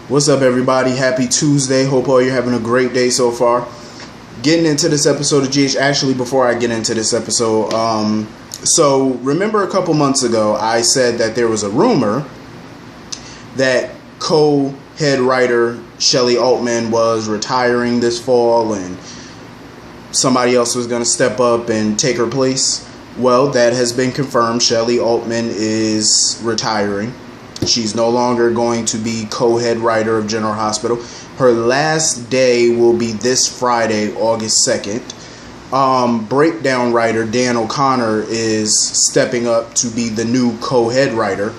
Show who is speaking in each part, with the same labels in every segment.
Speaker 1: What's up, everybody? Happy Tuesday. Hope all you're having a great day so far. Getting into this episode of GH. Actually, before I get into this episode, so remember a couple months ago, I said that there was a rumor that co-head writer Shelley Altman was retiring this fall and somebody else was going to step up and take her place. Well, that has been confirmed. Shelley Altman is retiring. She's no longer going to be co-head writer of General Hospital. Her last day will be this Friday, August 2nd. Breakdown writer Dan O'Connor is stepping up to be the new co-head writer.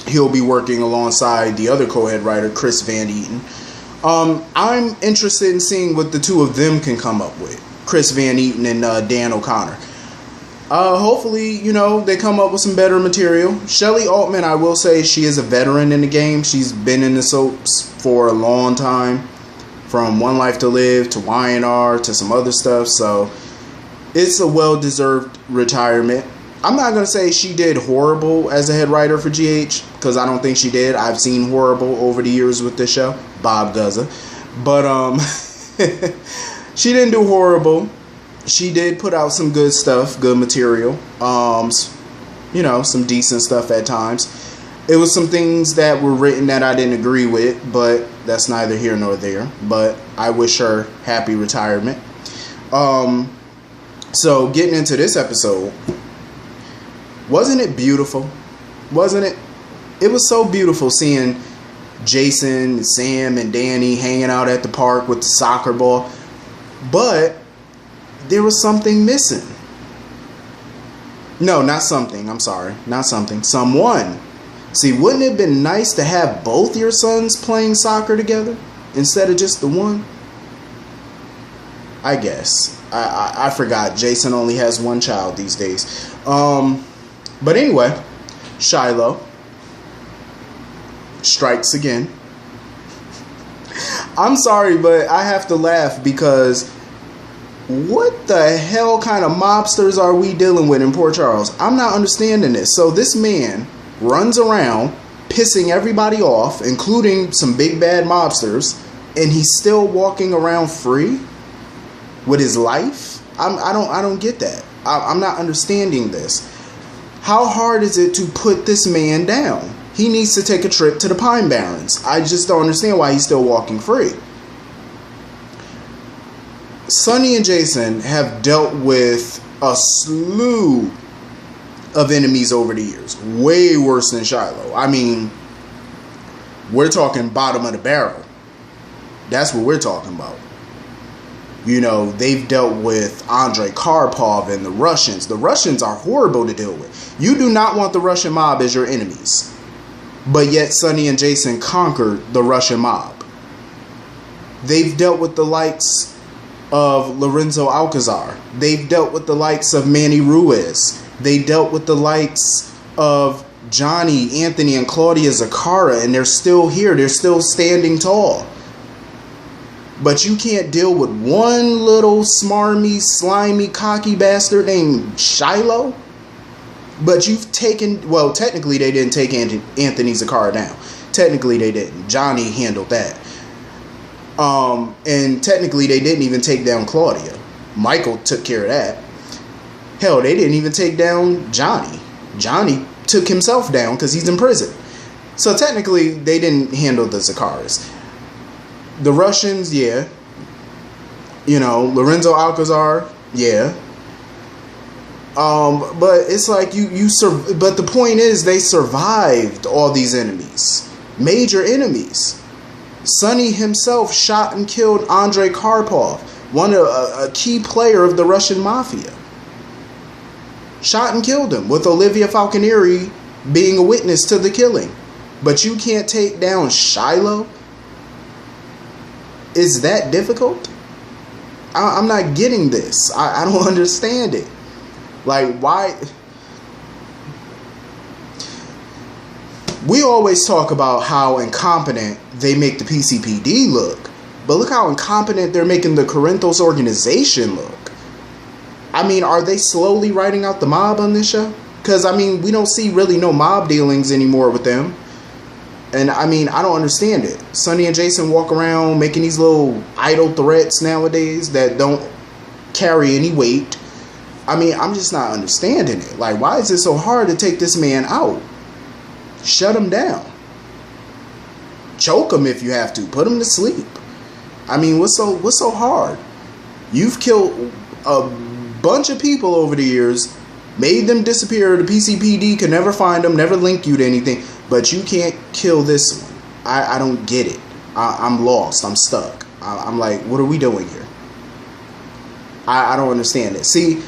Speaker 1: He'll be working alongside the other co-head writer, Chris Van Eaton. I'm interested in seeing what the two of them can come up with, Chris Van Eaton and Dan O'Connor. Hopefully, they come up with some better material. Shelley Altman, I will say, she is a veteran in the game. She's been in the soaps for a long time, from One Life to Live to Y&R to some other stuff. So it's a well-deserved retirement. I'm not going to say she did horrible as a head writer for GH, because I don't think she did. I've seen horrible over the years with this show, Bob Guzza. But she didn't do horrible. She did put out some good stuff, good material, some decent stuff at times. It was some things that were written that I didn't agree with, but that's neither here nor there. But I wish her happy retirement. So getting into this episode, wasn't it beautiful? Wasn't it? It was so beautiful seeing Jason, Sam, and Danny hanging out at the park with the soccer ball. But there was something missing. No, not something. I'm sorry. Not something. Someone. See, wouldn't it have been nice to have both your sons playing soccer together instead of just the one? I guess. I forgot. Jason only has one child these days. But anyway, Shiloh strikes again. I'm sorry, but I have to laugh because what the hell kind of mobsters are we dealing with in Port Charles? I'm not understanding this. So this man runs around pissing everybody off, including some big bad mobsters, and he's still walking around free with his life? I don't get that. I'm not understanding this. How hard is it to put this man down? He needs to take a trip to the Pine Barrens. I just don't understand why he's still walking free. Sonny and Jason have dealt with a slew of enemies over the years. Way worse than Shiloh. I mean, we're talking bottom of the barrel. That's what we're talking about. They've dealt with Andrei Karpov and the Russians. The Russians are horrible to deal with. You do not want the Russian mob as your enemies. But yet Sonny and Jason conquered the Russian mob. They've dealt with the likes of Lorenzo Alcazar. They've dealt with the likes of Manny Ruiz. They dealt with the likes of Johnny, Anthony, and Claudia Zaccara, and they're still here. They're still standing tall. But you can't deal with one little smarmy, slimy, cocky bastard named Shiloh? But you've taken... Well, technically they didn't take Anthony Zaccara down. Technically they didn't. Johnny handled that. And technically they didn't even take down Claudia. Michael took care of that. Hell, they didn't even take down Johnny. Johnny took himself down because he's in prison. So technically they didn't handle the Zaccaras. The Russians, yeah. Lorenzo Alcazar, yeah. But it's like but the point is they survived all these enemies. Major enemies. Sonny himself shot and killed Andrei Karpov, a key player of the Russian mafia. Shot and killed him, with Olivia Falconieri being a witness to the killing. But you can't take down Shiloh? Is that difficult? I'm not getting this. I don't understand it. Like, why? We always talk about how incompetent they make the PCPD look. But look how incompetent they're making the Corinthos organization look. I mean, are they slowly writing out the mob on this show? Because, I mean, we don't see really no mob dealings anymore with them. And I mean, I don't understand it. Sonny and Jason walk around making these little idle threats nowadays that don't carry any weight. I mean, I'm just not understanding it. Like, why is it so hard to take this man out? Shut him down. Choke him if you have to. Put him to sleep. I mean, what's so hard? You've killed a bunch of people over the years, made them disappear. The PCPD could never find them, never link you to anything. But you can't kill this one. I don't get it. I'm lost. I'm stuck. I'm like, what are we doing here? I don't understand it. See,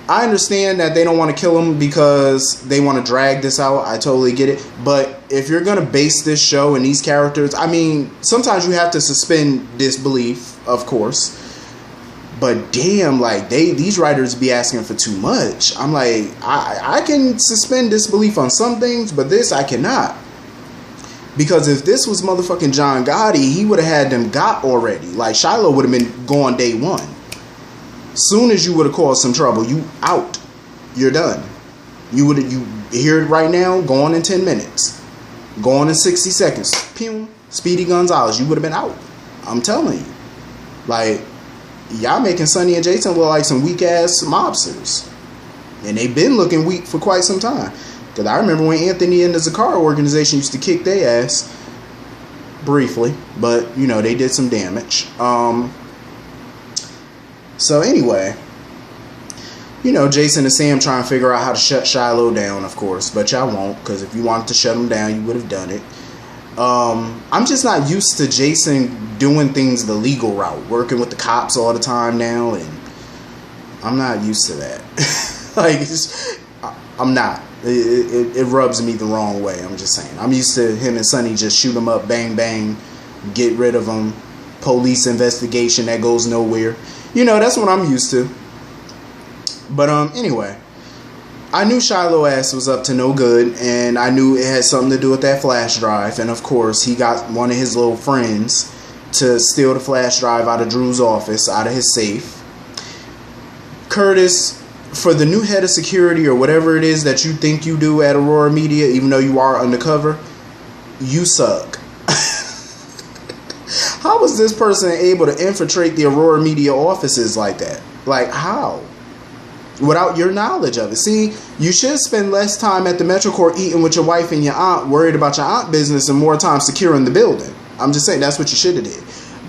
Speaker 1: I understand that they don't want to kill him because they want to drag this out. I totally get it. But if you're going to base this show and these characters, I mean, sometimes you have to suspend disbelief, of course. But damn, like, these writers be asking for too much. I'm like, I can suspend disbelief on some things, but this I cannot. Because if this was motherfucking John Gotti, he would have had them got already. Like, Shiloh would have been gone day one. Soon as you would have caused some trouble, you out. You're done. You hear it right now, gone in 10 minutes. Gone in 60 seconds. Pew. Speedy Gonzalez, you would have been out. I'm telling you. Like, y'all making Sonny and Jason look like some weak ass mobsters. And they've been looking weak for quite some time. Because I remember when Anthony and the Zakara organization used to kick their ass. Briefly. But, you know, they did some damage. So anyway, you know, Jason and Sam trying to figure out how to shut Shiloh down, of course. But y'all won't, because if you wanted to shut him down, you would have done it. I'm just not used to Jason doing things the legal route, working with the cops all the time now, and I'm not used to that. Like, I'm not. It rubs me the wrong way. I'm just saying. I'm used to him and Sonny just shoot him up, bang, bang, get rid of him. Police investigation that goes nowhere. You know, that's what I'm used to. But anyway, I knew Shiloh ass was up to no good, and I knew it had something to do with that flash drive. And of course, he got one of his little friends to steal the flash drive out of Drew's office, out of his safe. Curtis, for the new head of security or whatever it is that you think you do at Aurora Media, even though you are undercover, you suck. How was this person able to infiltrate the Aurora Media offices like that? Like, how? Without your knowledge of it. See, you should spend less time at the MetroCorp eating with your wife and your aunt, worried about your aunt business, and more time securing the building. I'm just saying, that's what you should have did.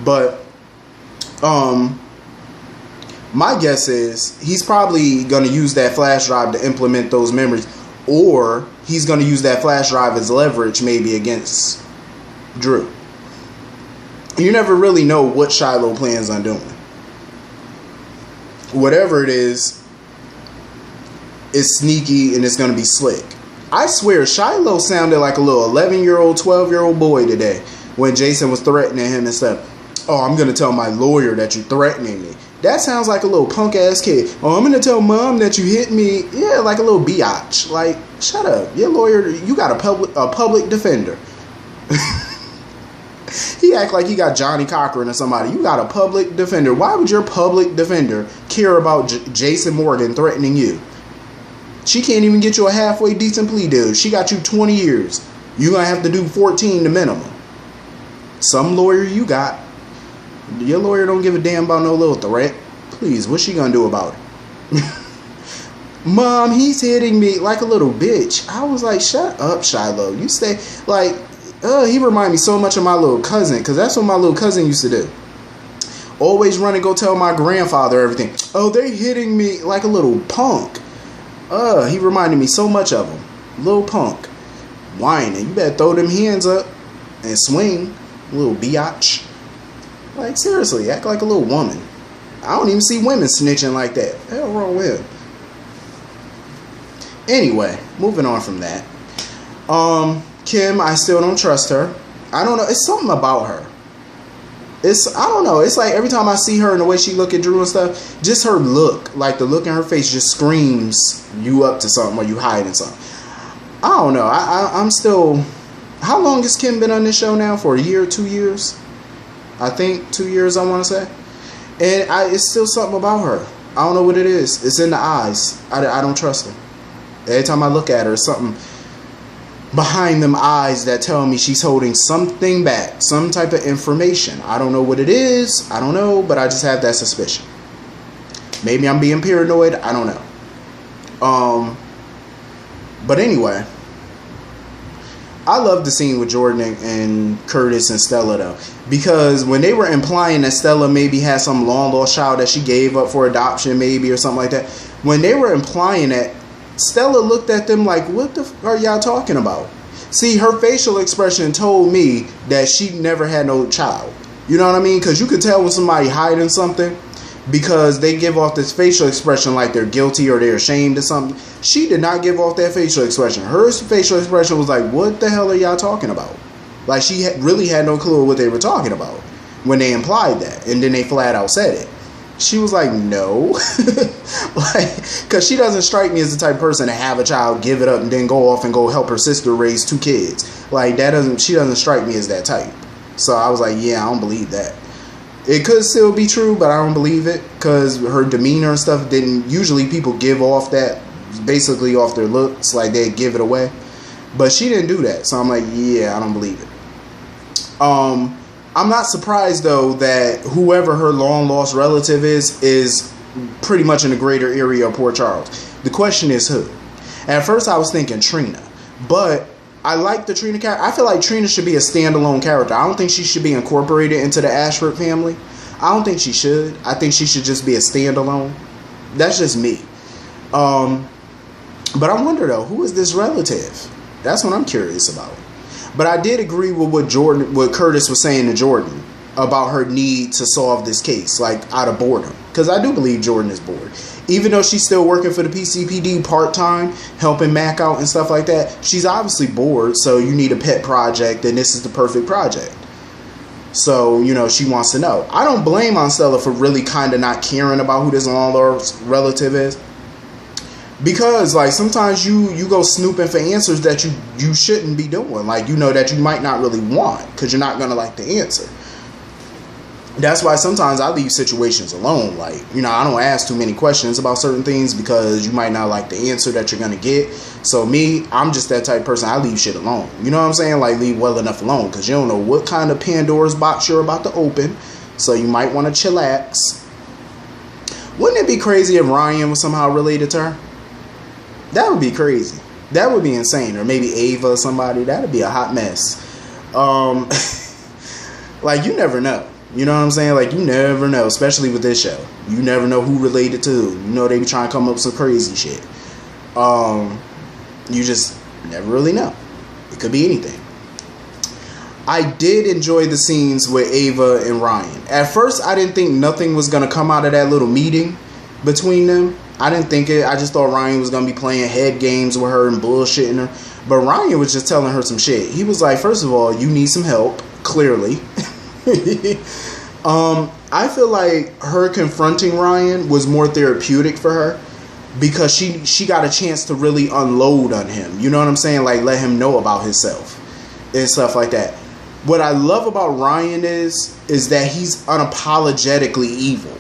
Speaker 1: But, my guess is he's probably going to use that flash drive to implement those memories. Or he's going to use that flash drive as leverage maybe against Drew. You never really know what Shiloh plans on doing. Whatever it is, it's sneaky and it's going to be slick. I swear, Shiloh sounded like a little 11-year-old, 12-year-old boy today when Jason was threatening him and stuff. Oh, I'm going to tell my lawyer that you're threatening me. That sounds like a little punk-ass kid. Oh, I'm going to tell mom that you hit me. Yeah, like a little biatch. Like, shut up. Your lawyer, you got a public defender. He act like he got Johnny Cochran or somebody. You got a public defender. Why would your public defender care about Jason Morgan threatening you? She can't even get you a halfway decent plea deal. She got you 20 years. You're going to have to do 14 the minimum. Some lawyer you got. Your lawyer don't give a damn about no little threat. Please, what's she going to do about it? Mom, he's hitting me like a little bitch. I was like, shut up, Shiloh. You stay, like, he remind me so much of my little cousin, because that's what my little cousin used to do. Always run and go tell my grandfather everything. Oh, they hitting me like a little punk. He reminded me so much of him. Little punk. Whining. You better throw them hands up and swing. Little biatch. Like, seriously, act like a little woman. I don't even see women snitching like that. Hell wrong with him. Anyway, moving on from that. Kim, I still don't trust her. I don't know. It's something about her. I don't know. It's like every time I see her and the way she look at Drew and stuff, just her look, like the look in her face just screams you up to something or you hiding something. I don't know. I'm still, how long has Kim been on this show now? For a year, 2 years? I think 2 years, I want to say. And it's still something about her. I don't know what it is. It's in the eyes. I don't trust her. Every time I look at her, it's something. behind them eyes that tell me she's holding something back, some type of information. I don't know what it is. I don't know, but I just have that suspicion. Maybe I'm being paranoid. I don't know. But anyway, I love the scene with Jordan and Curtis and Stella though, because when they were implying that Stella maybe had some long lost child that she gave up for adoption, maybe, or something like that, when they were implying that, Stella looked at them like, what the f are y'all talking about? See, her facial expression told me that she never had no child. You know what I mean? Because you could tell when somebody hiding something because they give off this facial expression like they're guilty or they're ashamed of something. She did not give off that facial expression. Her facial expression was like, what the hell are y'all talking about? Like she really had no clue what they were talking about when they implied that. And then they flat out said it. She was like, no. Like, because she doesn't strike me as the type of person to have a child, give it up, and then go off and go help her sister raise 2 kids. Like, she doesn't strike me as that type. So I was like, yeah, I don't believe that. It could still be true, but I don't believe it, because her demeanor and stuff didn't, usually people give off that, basically off their looks, like they give it away. But she didn't do that. So I'm like, yeah, I don't believe it. I'm not surprised, though, that whoever her long-lost relative is pretty much in the greater area of Port Charles. The question is who? At first, I was thinking Trina. But I like the Trina character. I feel like Trina should be a standalone character. I don't think she should be incorporated into the Ashford family. I don't think she should. I think she should just be a standalone. That's just me. But I wonder, though, who is this relative? That's what I'm curious about. But I did agree with what Curtis was saying to Jordan about her need to solve this case, like out of boredom. Because I do believe Jordan is bored. Even though she's still working for the PCPD part-time, helping Mac out and stuff like that, she's obviously bored, so you need a pet project, and this is the perfect project. So, you know, she wants to know. I don't blame Aunt Stella for really kind of not caring about who this long-lost relative is. Because, like, sometimes you go snooping for answers that you shouldn't be doing. Like, you know, that you might not really want, because you're not going to like the answer. That's why sometimes I leave situations alone. Like, you know, I don't ask too many questions about certain things because you might not like the answer that you're going to get. So me, I'm just that type of person. I leave shit alone. You know what I'm saying? Like, leave well enough alone, because you don't know what kind of Pandora's box you're about to open. So you might want to chillax. Wouldn't it be crazy if Ryan was somehow related to her? That would be crazy. That would be insane. Or maybe Ava or somebody. That would be a hot mess. Like, you never know. You know what I'm saying? Like, you never know, especially with this show. You never know who related to who. You know, they be trying to come up with some crazy shit. You just never really know. It could be anything. I did enjoy the scenes with Ava and Ryan. At first, I didn't think nothing was going to come out of that little meeting between them. I didn't think it. I just thought Ryan was going to be playing head games with her and bullshitting her. But Ryan was just telling her some shit. He was like, first of all, you need some help, clearly. I feel like her confronting Ryan was more therapeutic for her, because she got a chance to really unload on him. You know what I'm saying? Like, let him know about himself and stuff like that. What I love about Ryan is that he's unapologetically evil.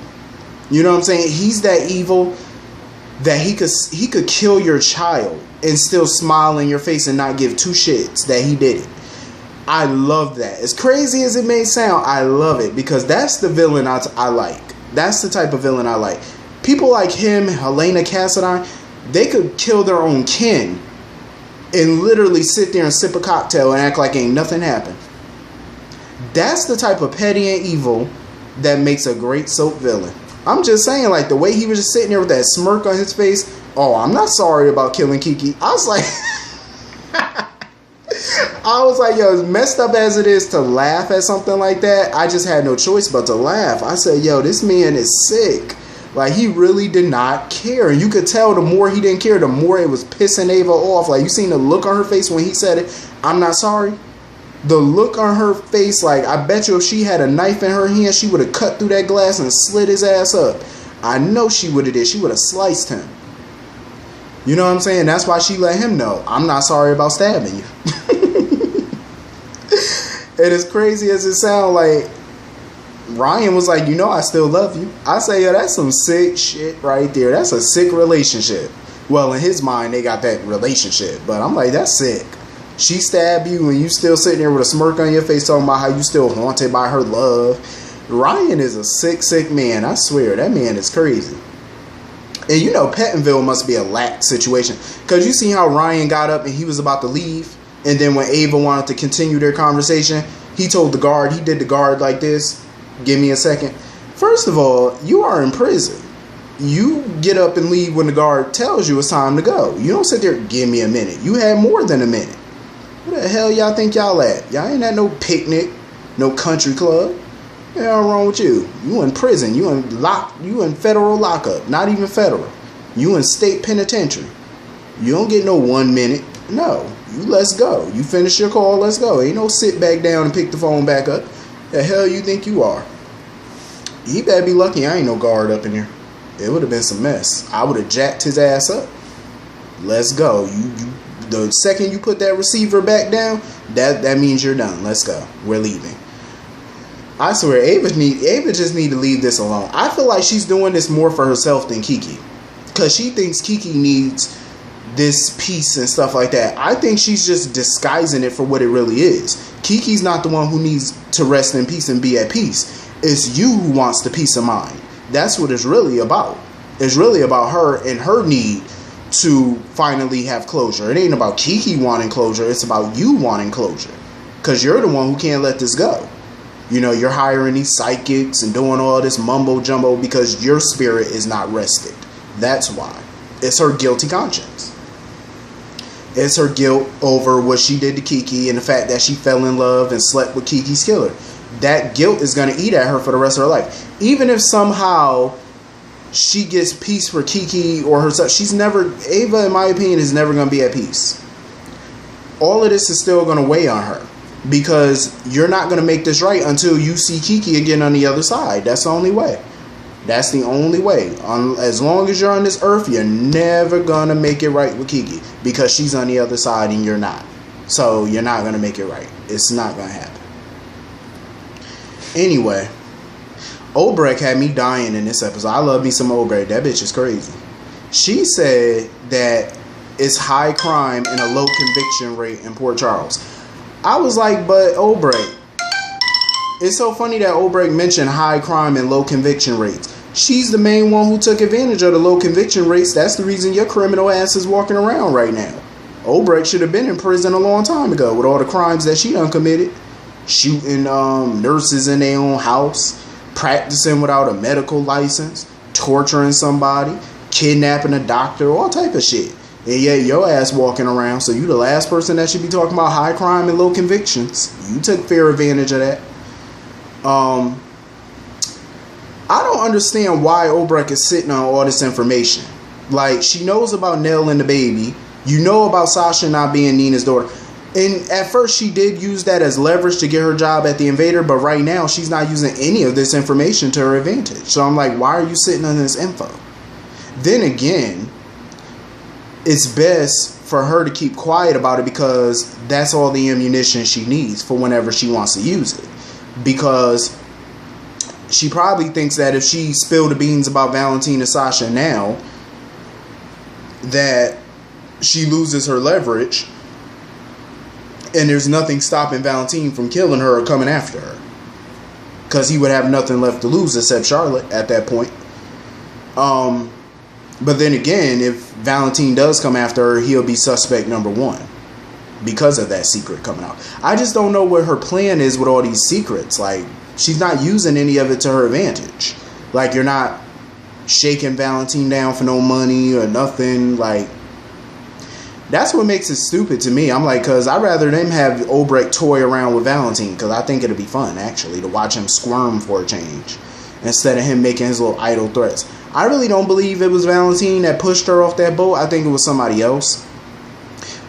Speaker 1: You know what I'm saying? He's that evil that he could kill your child and still smile in your face and not give 2 shits that he did it. I love that. As crazy as it may sound, I love it, because that's the villain I like. That's the type of villain I like. People like him, Helena Cassadine, they could kill their own kin and literally sit there and sip a cocktail and act like ain't nothing happened. That's the type of petty and evil that makes a great soap villain. I'm just saying, like, the way he was just sitting there with that smirk on his face. Oh, I'm not sorry about killing Kiki. I was like... yo, as messed up as it is to laugh at something like that, I just had no choice but to laugh. I said, yo, this man is sick. Like, he really did not care. And you could tell the more he didn't care, the more it was pissing Ava off. Like, you seen the look on her face when he said it, I'm not sorry. The look on her face, like, I bet you if she had a knife in her hand, she would have cut through that glass and slit his ass up. I know she would have did. She would have sliced him. You know what I'm saying? That's why she let him know, I'm not sorry about stabbing you. And as crazy as it sounds, like, Ryan was like, you know, I still love you. I say, yo, that's some sick shit right there. That's a sick relationship. Well, in his mind, they got that relationship. But I'm like, that's sick. She stabbed you and you still sitting there with a smirk on your face talking about how you still haunted by her love. Ryan is a sick man. I swear, that man is crazy. And you know, Pettinville must be a lax situation. Because you see how Ryan got up and he was about to leave. And then when Ava wanted to continue their conversation, he told the guard, he did the guard like this. Give me a second. First of all, you are in prison. You get up and leave when the guard tells you it's time to go. You don't sit there, give me a minute. You had more than a minute. Where the hell y'all think y'all at? Y'all ain't at no picnic, no country club. What's wrong with you? You in prison. You in federal lockup. Not even federal. You in state penitentiary. You don't get no 1 minute. No. You let's go. You finish your call, let's go. Ain't no sit back down and pick the phone back up. The hell you think you are? He better be lucky I ain't no guard up in here. It would have been some mess. I would have jacked his ass up. Let's go. The second you put that receiver back down, that means you're done. Let's go. We're leaving. I swear, Ava just need to leave this alone. I feel like she's doing this more for herself than Kiki. Because she thinks Kiki needs this peace and stuff like that. I think she's just disguising it for what it really is. Kiki's not the one who needs to rest in peace and be at peace. It's you who wants the peace of mind. That's what it's really about. It's really about her and her need to finally have closure. It ain't about Kiki wanting closure. It's about you wanting closure. Because you're the one who can't let this go. You know, you're hiring these psychics and doing all this mumbo jumbo because your spirit is not rested. That's why. It's her guilty conscience. It's her guilt over what she did to Kiki and the fact that she fell in love and slept with Kiki's killer. That guilt is going to eat at her for the rest of her life. Even if somehow she gets peace for Kiki or herself, Ava, in my opinion, is never going to be at peace. All of this is still going to weigh on her. Because you're not going to make this right until you see Kiki again on the other side. That's the only way. That's the only way. As long as you're on this earth, you're never going to make it right with Kiki. Because she's on the other side and you're not. So you're not going to make it right. It's not going to happen. Anyway, Obrecht had me dying in this episode. I love me some Obrecht. That bitch is crazy. She said that it's high crime and a low conviction rate in Port Charles. I was like, but Obrecht. It's so funny that Obrecht mentioned high crime and low conviction rates. She's the main one who took advantage of the low conviction rates. That's the reason your criminal ass is walking around right now. Obrecht should have been in prison a long time ago with all the crimes that she done committed. Shooting nurses in their own house, practicing without a medical license, torturing somebody, kidnapping a doctor, all type of shit. And yet your ass walking around, so you the last person that should be talking about high crime and low convictions. You took fair advantage of that. I don't understand why Obrecht is sitting on all this information. Like, she knows about Nell and the baby. You know about Sasha not being Nina's daughter. And at first she did use that as leverage to get her job at the Invader, but right now she's not using any of this information to her advantage. So I'm like, why are you sitting on this info? Then again, it's best for her to keep quiet about it because that's all the ammunition she needs for whenever she wants to use it. Because she probably thinks that if she spilled the beans about Valentine and Sasha now, that she loses her leverage and there's nothing stopping Valentine from killing her or coming after her. Because he would have nothing left to lose except Charlotte at that point. But then again, if Valentine does come after her, he'll be suspect number one because of that secret coming out. I just don't know what her plan is with all these secrets. Like, she's not using any of it to her advantage. Like, you're not shaking Valentine down for no money or nothing. Like, that's what makes it stupid to me. I'm like, because I'd rather them have Obrecht toy around with Valentine, because I think it'd be fun, actually, to watch him squirm for a change instead of him making his little idle threats. I really don't believe it was Valentine that pushed her off that boat. I think it was somebody else.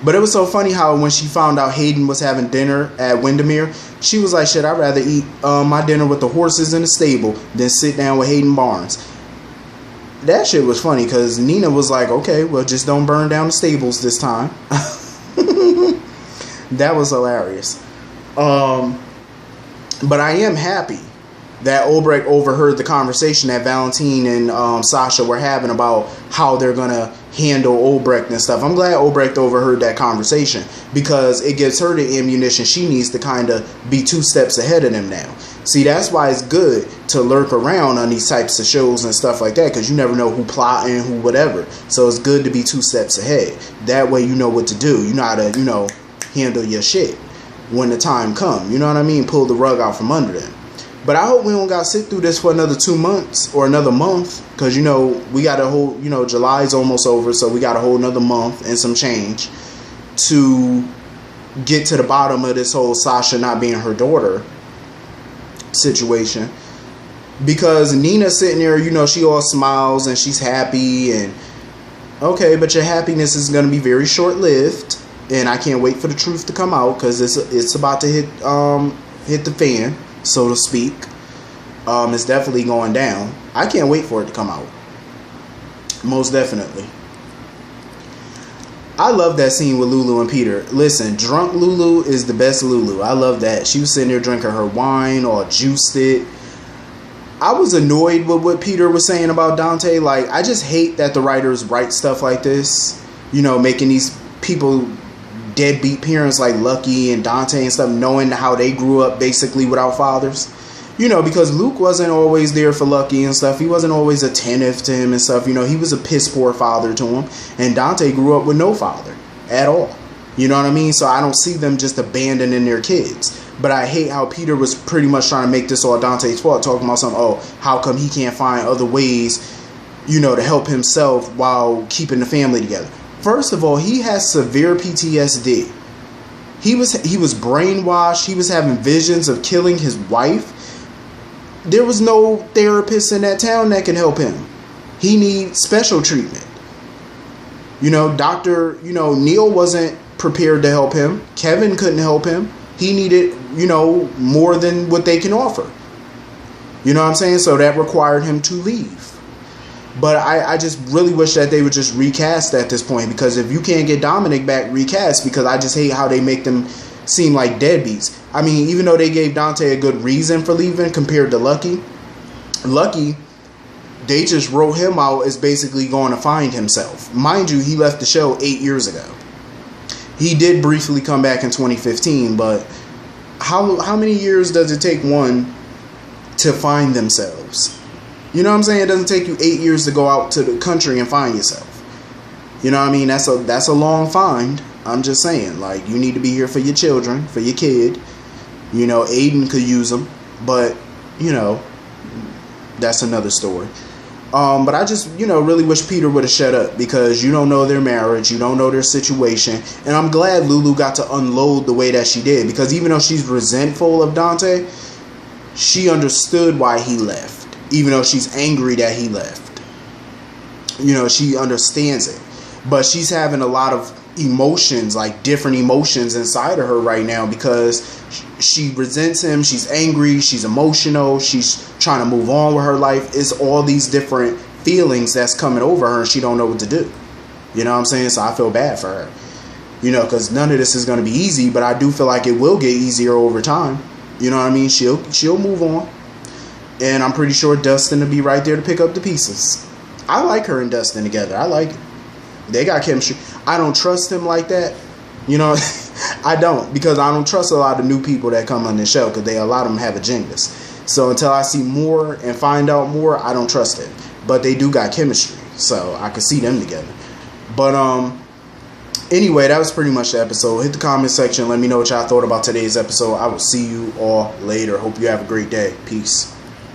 Speaker 1: But it was so funny how when she found out Hayden was having dinner at Windermere, she was like, shit, I'd rather eat my dinner with the horses in the stable than sit down with Hayden Barnes. That shit was funny because Nina was like, okay, well, just don't burn down the stables this time. That was hilarious. But I am happy that Obrecht overheard the conversation that Valentine and Sasha were having about how they're going to handle Obrecht and stuff. I'm glad Obrecht overheard that conversation, because it gives her the ammunition she needs to kind of be 2 steps ahead of them now. See, that's why it's good to lurk around on these types of shows and stuff like that, because you never know who plotting, who whatever. So it's good to be 2 steps ahead. That way you know what to do. You know how to, handle your shit when the time come. You know what I mean? Pull the rug out from under them. But I hope we don't got to sit through this for another 2 months or another month, because, we got a whole, July's almost over, so we got a whole another month and some change to get to the bottom of this whole Sasha not being her daughter situation. Because Nina sitting there, she all smiles and she's happy, and okay, but your happiness is going to be very short-lived, and I can't wait for the truth to come out, because it's about to hit the fan, so to speak. It's definitely going down. I can't wait for it to come out. Most definitely. I love that scene with Lulu and Peter. Listen, drunk Lulu is the best Lulu. I love that. She was sitting there drinking her wine, all juiced it. I was annoyed with what Peter was saying about Dante. Like, I just hate that the writers write stuff like this. Making these people deadbeat parents like Lucky and Dante and stuff, knowing how they grew up basically without fathers. Because Luke wasn't always there for Lucky and stuff. He wasn't always attentive to him and stuff. He was a piss poor father to him. And Dante grew up with no father at all. You know what I mean? So I don't see them just abandoning their kids. But I hate how Peter was pretty much trying to make this all Dante's fault, talking about how come he can't find other ways, to help himself while keeping the family together. First of all, he has severe PTSD. He was brainwashed. He was having visions of killing his wife. There was no therapist in that town that can help him. He needs special treatment. Neil wasn't prepared to help him. Kevin couldn't help him. He needed, more than what they can offer. You know what I'm saying? So that required him to leave. But I just really wish that they would just recast at this point, because if you can't get Dominic back, recast, because I just hate how they make them seem like deadbeats. I mean, even though they gave Dante a good reason for leaving compared to Lucky, they just wrote him out as basically going to find himself. Mind you, he left the show 8 years ago. He did briefly come back in 2015, but how many years does it take one to find themselves? You know what I'm saying? It doesn't take you 8 years to go out to the country and find yourself. You know what I mean? That's a long find. I'm just saying, like, you need to be here for your children, for your kid. Aiden could use them, but, that's another story. But I just, really wish Peter would have shut up, because you don't know their marriage, you don't know their situation. And I'm glad Lulu got to unload the way that she did, because even though she's resentful of Dante, she understood why he left, even though she's angry that he left. She understands it, but she's having a lot of emotions, like different emotions inside of her right now, because she resents him, she's angry, she's emotional, she's trying to move on with her life. It's all these different feelings that's coming over her, and she don't know what to do. You know what I'm saying? So I feel bad for her, because none of this is going to be easy, but I do feel like it will get easier over time. You know what I mean? She'll move on, and I'm pretty sure Dustin will be right there to pick up the pieces. I like her and Dustin together. I like it. They got chemistry. I don't trust him like that. I don't, because I don't trust a lot of new people that come on this show, because a lot of them have agendas. So until I see more and find out more, I don't trust it. But they do got chemistry, so I could see them together. But anyway, that was pretty much the episode. Hit the comment section. Let me know what y'all thought about today's episode. I will see you all later. Hope you have a great day. Peace.